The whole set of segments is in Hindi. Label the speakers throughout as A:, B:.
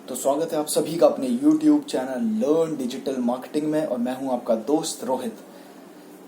A: तो स्वागत है आप सभी का अपने YouTube channel learn digital marketing में। और मैं हूं आपका दोस्त रोहित।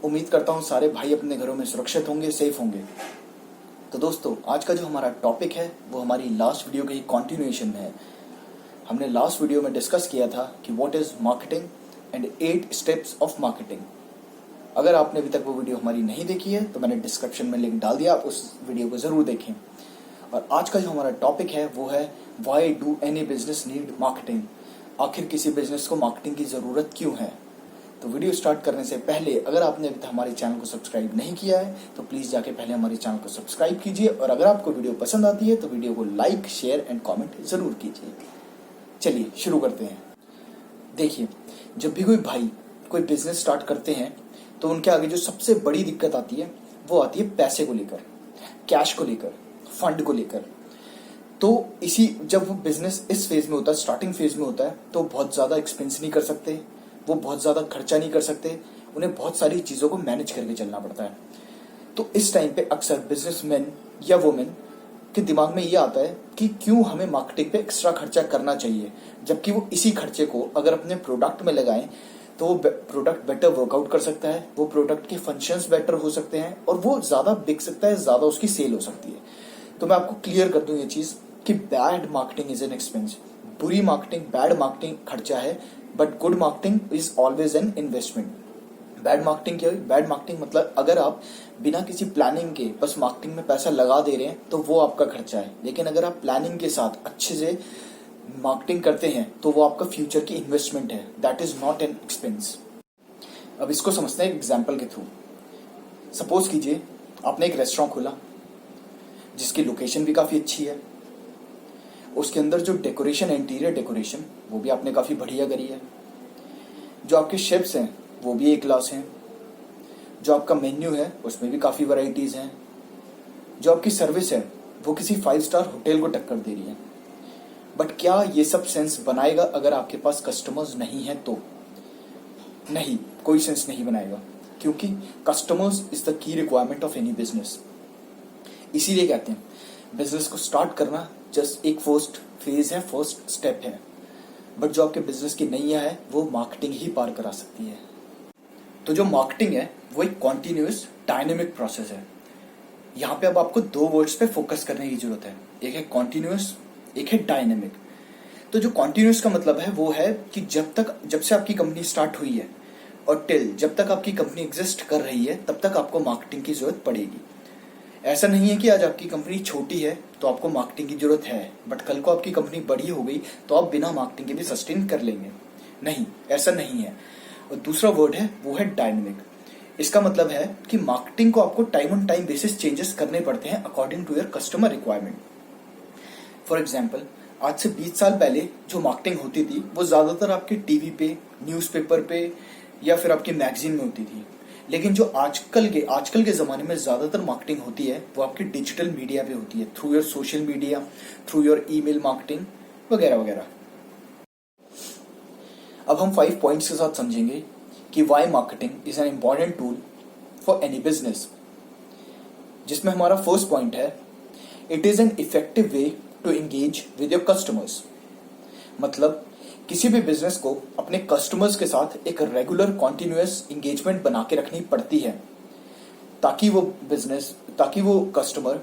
A: उम्मीद करता हूं सारे भाई अपने घरों में सुरक्षित होंगे, सेफ होंगे। तो दोस्तों, आज का जो हमारा टॉपिक है वो हमारी लास्ट वीडियो के ही कॉन्टिन्यूएशन में है। हमने लास्ट वीडियो में डिस्कस किया था कि what is marketing and 8 steps of marketing. अगर आपने अभी तक वो वीडियो हमारी नहीं देखी है तो मैंने डिस्क्रिप्शन में लिंक डाल दिया, आप उस वीडियो को जरूर देखें। और आज का जो हमारा टॉपिक है वो है why do any business need marketing. आखिर किसी बिजनेस को मार्केटिंग की जरूरत क्यों है। तो वीडियो स्टार्ट करने से पहले अगर आपने अभी तक हमारे चैनल को सब्सक्राइब नहीं किया है तो प्लीज जाके पहले हमारे चैनल को सब्सक्राइब कीजिए। और अगर आपको वीडियो पसंद आती है तो वीडियो को लाइक, शेयर एंड कॉमेंट जरूर कीजिए। चलिए शुरू करते हैं। देखिए, जब भी कोई भाई कोई बिजनेस स्टार्ट करते हैं तो उनके आगे जो सबसे बड़ी दिक्कत आती है वो आती है पैसे को लेकर, कैश को लेकर, फंड को लेकर। तो इसी जब वो बिजनेस इस फेज में होता है, स्टार्टिंग फेज में होता है, तो बहुत ज्यादा एक्सपेंस नहीं कर सकते, वो बहुत ज्यादा खर्चा नहीं कर सकते, उन्हें बहुत सारी चीजों को मैनेज करके चलना पड़ता है। तो इस टाइम पे अक्सर बिजनेसमैन या वुमेन के दिमाग में ये आता है कि क्यों हमें मार्केटिंग पे एक्स्ट्रा खर्चा करना चाहिए, जबकि वो इसी खर्चे को अगर अपने प्रोडक्ट में लगाएं तो वो प्रोडक्ट बेटर वर्कआउट कर सकता है, वो प्रोडक्ट के फंक्शंस बेटर हो सकते हैं और वो ज्यादा बिक सकता है, ज्यादा उसकी सेल हो सकती है। तो मैं आपको क्लियर कर दूं ये चीज कि bad marketing is an expense. बुरी मार्केटिंग, बैड मार्केटिंग खर्चा है, but good marketing is always an investment. Bad marketing क्या है? बैड मार्केटिंग मतलब अगर आप बिना किसी प्लानिंग के बस मार्केटिंग में पैसा लगा दे रहे हैं तो वो आपका खर्चा है। लेकिन अगर आप प्लानिंग के साथ अच्छे से मार्केटिंग करते हैं तो वो आपका फ्यूचर की इन्वेस्टमेंट है। That is not an expense. अब इसको समझते हैं एक एग्जाम्पल के थ्रू। सपोज कीजिए आपने एक रेस्टोरेंट खोला जिसकी लोकेशन भी काफी अच्छी है, उसके अंदर जो डेकोरेशन है, इंटीरियर डेकोरेशन, वो भी आपने काफी बढ़िया करी है, जो आपके शेफ्स हैं वो भी एक क्लास हैं, जो आपका मेन्यू है उसमें भी काफी वैरायटीज हैं, जो आपकी सर्विस है वो किसी 5 स्टार होटल को टक्कर दे रही है। बट क्या ये सब सेंस बनाएगा अगर आपके पास कस्टमर्स नहीं है तो? नहीं, कोई सेंस नहीं बनाएगा, क्योंकि customers is the key requirement of any business. इसीलिए कहते हैं बिजनेस को स्टार्ट करना जस्ट एक फर्स्ट फेज है, फर्स्ट स्टेप है। बट जो आपके बिजनेस की नैया है वो मार्केटिंग ही पार करा सकती है। तो जो मार्केटिंग है वो एक कॉन्टिन्यूअस डायनेमिक प्रोसेस है। यहाँ पे अब आपको 2 वर्ड्स पे फोकस करने की जरूरत है, एक है कॉन्टिन्यूअस, एक है डायनेमिक। तो जो कॉन्टिन्यूअस का मतलब है वो है कि जब से आपकी कंपनी स्टार्ट हुई है और टिल जब तक आपकी कंपनी एग्जिस्ट कर रही है तब तक आपको मार्केटिंग की जरूरत पड़ेगी। ऐसा नहीं है कि आज आपकी कंपनी छोटी है तो आपको मार्केटिंग की जरूरत है, बट कल को आपकी कंपनी बड़ी हो गई तो आप बिना मार्केटिंग के भी सस्टेन कर लेंगे। नहीं, ऐसा नहीं है। और दूसरा वर्ड है वो है डायनेमिक। इसका मतलब है कि मार्केटिंग को आपको time on time basis changes करने पड़ते हैं according to your customer requirement. For example, आज से 20 साल पहले जो मार्केटिंग होती थी वो ज्यादातर आपके टीवी पे, न्यूज़पेपर पे या फिर आपकी मैगजीन में होती थी। लेकिन जो आजकल के जमाने में ज्यादातर मार्केटिंग होती है वो आपकी डिजिटल मीडिया पे होती है, through your social media, through your email marketing वगैरह वगैरह। अब हम 5 पॉइंट्स के साथ समझेंगे कि why marketing is an important tool for any business. जिसमें हमारा फर्स्ट पॉइंट है, it is an effective way to engage with your customers. मतलब किसी भी बिजनेस को अपने कस्टमर्स के साथ एक रेगुलर कॉन्टिन्यूअस एंगेजमेंट बना के रखनी पड़ती है ताकि वो कस्टमर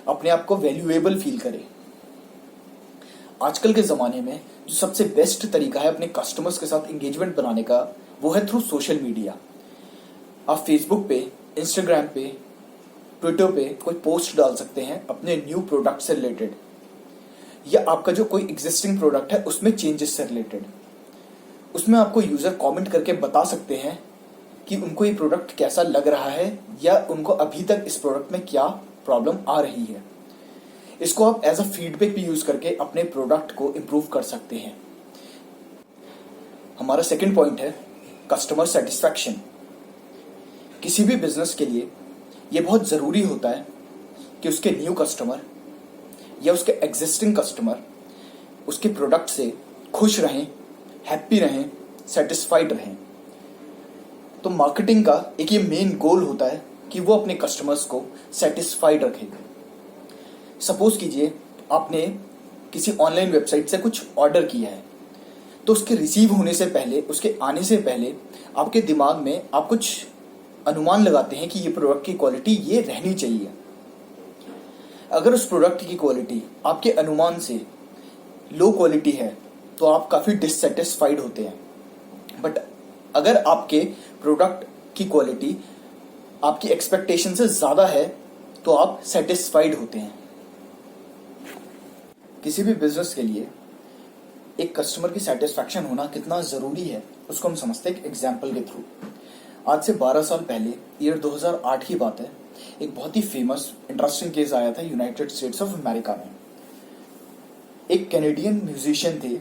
A: अपने आप को वैल्यूएबल फील करे। आजकल के जमाने में जो सबसे बेस्ट तरीका है अपने कस्टमर्स के साथ एंगेजमेंट बनाने का वो है थ्रू सोशल मीडिया। आप फेसबुक पे, इंस्टाग्राम पे, ट्विटर पे कोई पोस्ट डाल सकते हैं अपने न्यू प्रोडक्ट से रिलेटेड, या आपका जो कोई एग्जिस्टिंग प्रोडक्ट है उसमें चेंजेस से रिलेटेड। उसमें आपको यूजर कमेंट करके बता सकते हैं कि उनको ये प्रोडक्ट कैसा लग रहा है या उनको अभी तक इस प्रोडक्ट में क्या प्रॉब्लम आ रही है। इसको आप एज अ फीडबैक भी यूज करके अपने प्रोडक्ट को इंप्रूव कर सकते हैं। हमारा सेकंड पॉइंट है कस्टमर सेटिस्फैक्शन। किसी भी बिजनेस के लिए यह बहुत जरूरी होता है कि उसके न्यू कस्टमर या उसके एग्जिस्टिंग कस्टमर उसके प्रोडक्ट से खुश रहें, हैप्पी रहें, सेटिस्फाइड रहें। तो मार्केटिंग का एक ये मेन गोल होता है कि वो अपने कस्टमर्स को सेटिस्फाइड रखे। सपोज कीजिए आपने किसी ऑनलाइन वेबसाइट से कुछ ऑर्डर किया है, तो उसके रिसीव होने से पहले, उसके आने से पहले आपके दिमाग में आप कुछ अनुमान लगाते हैं कि ये प्रोडक्ट की क्वालिटी ये रहनी चाहिए। अगर उस प्रोडक्ट की क्वालिटी आपके अनुमान से लो क्वालिटी है तो आप काफ़ी डिससेटिस्फाइड होते हैं। बट अगर आपके प्रोडक्ट की क्वालिटी आपकी एक्सपेक्टेशन से ज़्यादा है तो आप सेटिस्फाइड होते हैं। किसी भी बिजनेस के लिए एक कस्टमर की सेटिस्फैक्शन होना कितना ज़रूरी है उसको हम समझते हैं एक एग्जाम्पल के थ्रू। आज से 12 साल पहले, ईयर 2008 की बात है, एक बहुत ही फेमस इंटरेस्टिंग केस आया था यूनाइटेड स्टेट्स ऑफ अमेरिका में। एक कैनेडियन म्यूजिशियन थे,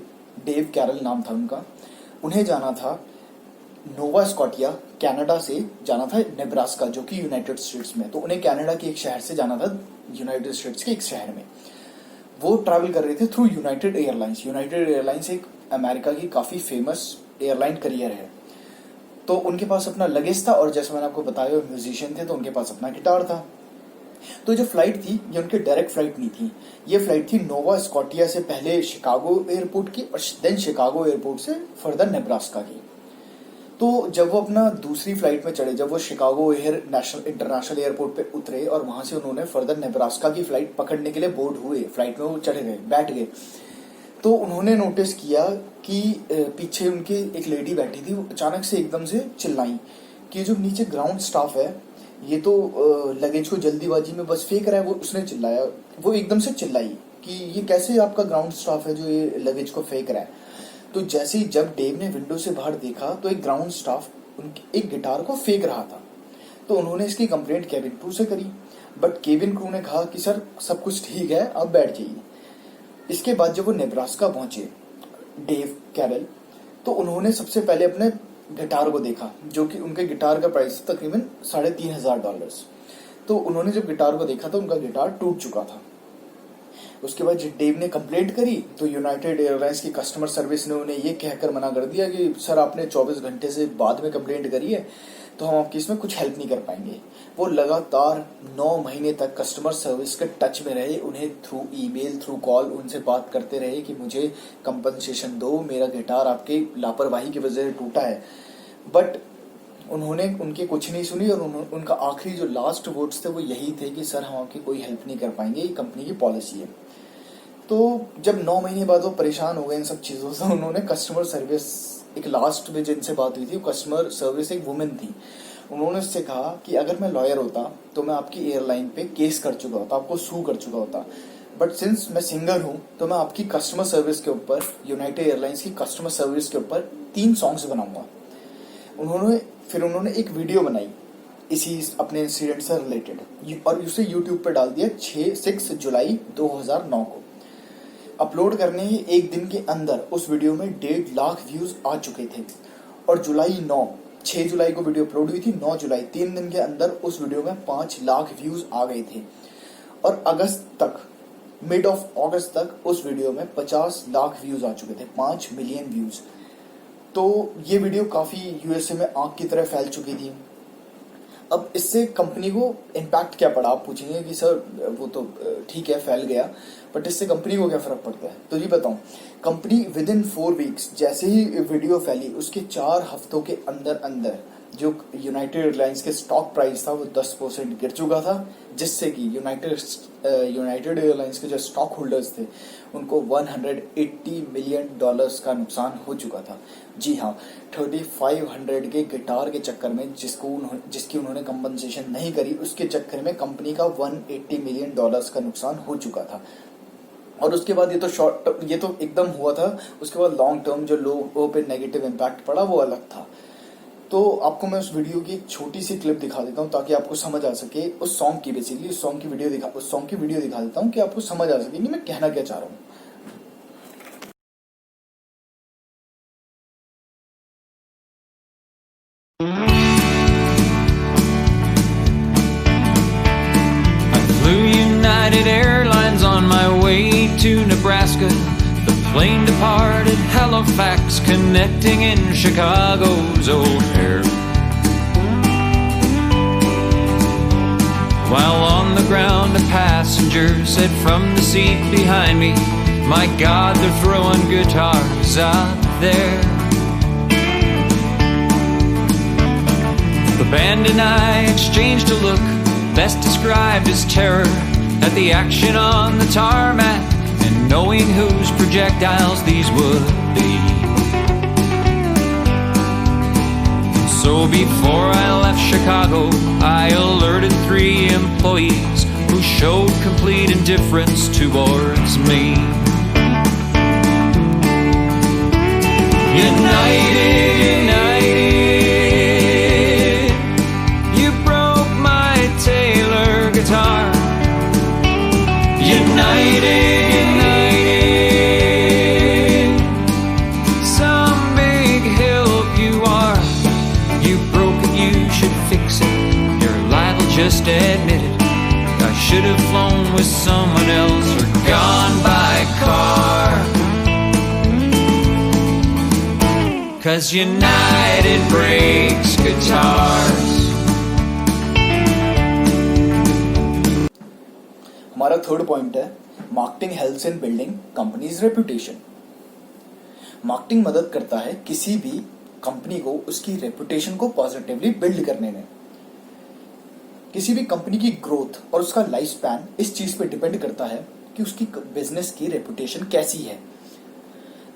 A: डेव कैरल नाम था उनका। उन्हें जाना था नोवा स्कॉटिया, कनाडा से जाना था नेब्रास्का, जो कि यूनाइटेड स्टेट्स में। तो उन्हें कनाडा के एक शहर से जाना था यूनाइटेड स्टेट्स के एक शहर में। वो ट्रैवल कर रहे थे through United airlines. United airlines एक अमेरिका की काफ़ी फेमस एयरलाइन करियर है। तो उनके पास अपना लगेज था और जैसे मैंने आपको बताया म्यूजिशियन थे तो उनके पास अपना गिटार था। तो जो फ्लाइट थी ये उनकी डायरेक्ट फ्लाइट नहीं थी, ये फ्लाइट थी नोवा स्कॉटिया से पहले शिकागो एयरपोर्ट की और देन शिकागो एयरपोर्ट से फर्दर नेब्रास्का की। तो जब वो अपना दूसरी फ्लाइट में चढ़े, जब वो शिकागो इंटरनेशनल एयरपोर्ट पे उतरे और वहां से उन्होंने फर्दर नेब्रास्का की फ्लाइट पकड़ने के लिए बोर्ड हुए, फ्लाइट में वो चढ़े गए, बैठ गए, तो उन्होंने नोटिस किया कि पीछे उनके एक लेडी बैठी थी। वो अचानक से एकदम से चिल्लाई कि जो नीचे ग्राउंड स्टाफ है ये तो लगेज को जल्दीबाजी में बस फेंक रहा है। वो उसने चिल्लाया, वो एकदम से चिल्लाई कि ये कैसे आपका ग्राउंड स्टाफ है जो ये लगेज को फेंक रहा है। तो जैसे ही जब डेव ने विंडो से बाहर देखा तो एक ग्राउंड स्टाफ उनके एक गिटार को फेंक रहा था। तो उन्होंने इसकी कंप्लेंट केबिन क्रू से करी, बट केबिन क्रू ने कहा कि सर सब कुछ ठीक है, आप बैठ जाइए। इसके बाद जब वो नेब्रास्का पहुंचे डेव कैरल, तो उन्होंने सबसे पहले अपने गिटार को देखा, जो कि उनके गिटार का प्राइस तकरीबन $3,500। तो उन्होंने जब गिटार को देखा तो उनका गिटार टूट चुका था। उसके बाद जब डेव ने कंप्लेंट करी तो यूनाइटेड एयरलाइंस की कस्टमर सर्विस ने उन्हें ये कहकर मना कर दिया कि सर आपने 24 घंटे से बाद में कंप्लेंट करी है तो हम आपकी इसमें कुछ हेल्प नहीं कर पाएंगे। वो लगातार 9 महीने तक कस्टमर सर्विस के टच में रहे, उन्हें थ्रू ईमेल, थ्रू कॉल उनसे बात करते रहे कि मुझे कंपनसेशन दो, मेरा गिटार आपके लापरवाही की वजह से टूटा है। बट उन्होंने उनकी कुछ नहीं सुनी और उनका आखिरी जो लास्ट वर्ड्स थे वो यही थे कि सर हम आपकी कोई हेल्प नहीं कर पाएंगे, ये कंपनी की पॉलिसी है। तो जब 9 महीने बाद वो परेशान हो गए इन सब चीज़ों से, उन्होंने कस्टमर सर्विस, एक लास्ट में जिनसे बात हुई थी वो कस्टमर सर्विस एक वुमेन थी, उन्होंने उससे कहा कि अगर मैं लॉयर होता तो मैं आपकी एयरलाइन पे केस कर चुका होता, आपको सू कर चुका होता, बट सिंस मैं सिंगर हूँ तो मैं आपकी कस्टमर सर्विस के ऊपर, यूनाइटेड एयरलाइंस की कस्टमर सर्विस के ऊपर 3 सॉन्ग्स बनाऊंगा। उन्होंने एक वीडियो बनाई इसी अपने इंसिडेंट से रिलेटेड और उसे यूट्यूब पर डाल दिया 6 जुलाई 2009 को। अपलोड करने ही एक दिन के अंदर उस वीडियो में 1.5 लाख व्यूज आ चुके थे और 6 जुलाई को वीडियो अपलोड हुई थी, 9 जुलाई 3 दिन के अंदर उस वीडियो में 5 लाख व्यूज आ गए थे और अगस्त तक, मिड ऑफ अगस्त तक उस वीडियो में 50 लाख व्यूज आ चुके थे, 5 मिलियन व्यूज। तो ये वीडियो काफी यूएसए में आग की तरह फैल चुकी थी। अब इससे कंपनी को इम्पैक्ट क्या पड़ा, आप पूछेंगे कि सर वो तो ठीक है फैल गया, बट इससे कंपनी को क्या फर्क पड़ता है। तो ये बताऊं, कंपनी विद इन 4 वीक्स, जैसे ही वीडियो फैली उसके 4 हफ्तों के अंदर जो यूनाइटेड एयरलाइंस के स्टॉक प्राइस था वो 10% गिर चुका था, जिससे कि यूनाइटेड एयरलाइंस के जो स्टॉक होल्डर्स थे उनको $180 मिलियन का नुकसान हो चुका था। जी हाँ, 3500 के गिटार के चक्कर में जिसकी उन्होंने कंपनसेशन नहीं करी, उसके चक्कर में कंपनी का $180 मिलियन का नुकसान हो चुका था। और उसके बाद ये तो एकदम हुआ था, उसके बाद लॉन्ग टर्म जो लोगों पे नेगेटिव इम्पैक्ट पड़ा वो अलग था। तो आपको मैं उस वीडियो की एक छोटी सी क्लिप दिखा देता हूँ ताकि आपको समझ आ सके उस सॉन्ग की, बेसिकली उस सॉन्ग की वीडियो दिखा देता हूँ कि आपको समझ आ सके कि मैं कहना क्या चाह रहा हूँ।
B: United Airlines on my way to Nebraska. The plane departed Halifax, connecting in Chicago's O'Hare. While on the ground, a passenger said from the seat behind me, My God, they're throwing guitars out there. The band and I exchanged a look, best described as terror, at the action on the tarmac, and knowing whose projectiles these would be. So before I left Chicago, I alerted 3 employees who showed complete indifference towards me. United, united, you broke my Taylor guitar. United, united, some big help you are. You broke it, you should fix it. You're liable, just admit it. I should have flown with someone else or gone by car. 'Cause United breaks guitars.
A: हमारा थर्ड पॉइंट है marketing helps in building companies reputation. Marketing मदद करता है किसी भी कंपनी को उसकी रेपुटेशन को पॉजिटिवली बिल्ड करने में। किसी भी कंपनी की ग्रोथ और उसका लाइफ स्पैन इस चीज पे डिपेंड करता है कि उसकी बिजनेस की रेपुटेशन कैसी है।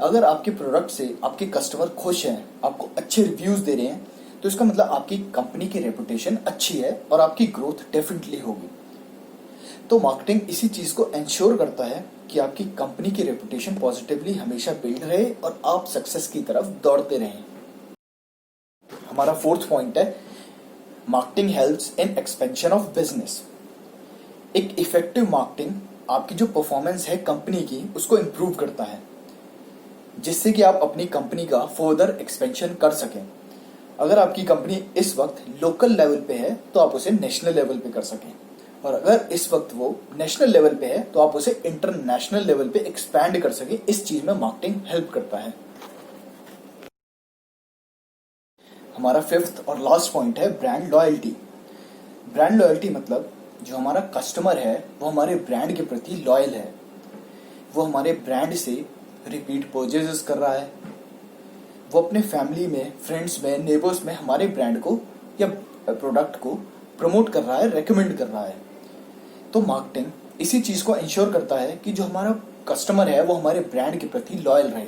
A: अगर आपके प्रोडक्ट से आपके कस्टमर खुश हैं, आपको अच्छे रिव्यूज दे रहे हैं, तो इसका मतलब आपकी कंपनी की रेपुटेशन अच्छी है और आपकी ग्रोथ डेफिनेटली होगी। तो मार्केटिंग इसी चीज को इंश्योर करता है कि आपकी कंपनी की रेपुटेशन पॉजिटिवली हमेशा बिल्ड रहे और आप सक्सेस की तरफ दौड़ते रहें। हमारा फोर्थ पॉइंट है marketing helps in expansion of business. एक इफेक्टिव मार्केटिंग आपकी जो परफॉर्मेंस है कंपनी की उसको इंप्रूव करता है, जिससे कि आप अपनी कंपनी का फर्दर एक्सपेंशन कर सकें। अगर आपकी कंपनी इस वक्त लोकल लेवल पे है तो आप उसे नेशनल लेवल पे कर सकें, और अगर इस वक्त वो नेशनल लेवल पे है तो आप उसे इंटरनेशनल लेवल पे एक्सपैंड कर सकें। इस चीज में मार्केटिंग हेल्प करता है। हमारा फिफ्थ और लास्ट पॉइंट है ब्रांड लॉयल्टी। ब्रांड लॉयल्टी मतलब जो हमारा कस्टमर है वो हमारे ब्रांड के प्रति लॉयल है, वो हमारे ब्रांड से रिपीट परचेजेस कर रहा है, वो अपने फैमिली में, फ्रेंड्स में, नेबर्स में हमारे ब्रांड को या प्रोडक्ट को प्रमोट कर रहा है, रेकमेंड कर रहा है। तो मार्केटिंग इसी चीज को इंश्योर करता है कि जो हमारा कस्टमर है वो हमारे ब्रांड के प्रति लॉयल रहे।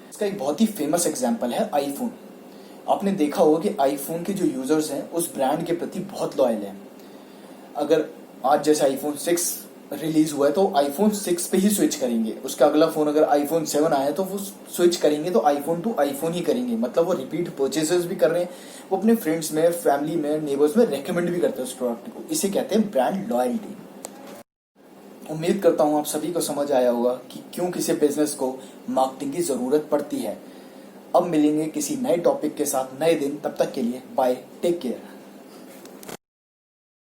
A: इसका एक बहुत ही फेमस एग्जांपल है आईफोन। आपने देखा होगा कि आईफोन के जो यूजर्स हैं उस ब्रांड के प्रति बहुत लॉयल हैं। अगर आज जैसे आईफोन 6 रिलीज हुआ है तो आईफोन 6 पे ही स्विच करेंगे। उसका अगला फोन अगर आईफोन 7 आया तो वो स्विच करेंगे तो आईफोन टू आईफोन ही करेंगे। मतलब वो रिपीट परचेसेस भी कर रहे हैं, वो अपने फ्रेंड्स में, फैमिली में, नेबर्स में रेकमेंड भी करते हैं उस प्रोडक्ट को। इसे कहते हैं ब्रांड लॉयल्टी। उम्मीद करता हूं आप सभी को समझ आया होगा कि क्यों किसी बिजनेस को मार्केटिंग की जरूरत पड़ती है। अब मिलेंगे किसी नए टॉपिक के साथ नए दिन, तब तक के लिए बाय, टेक केयर।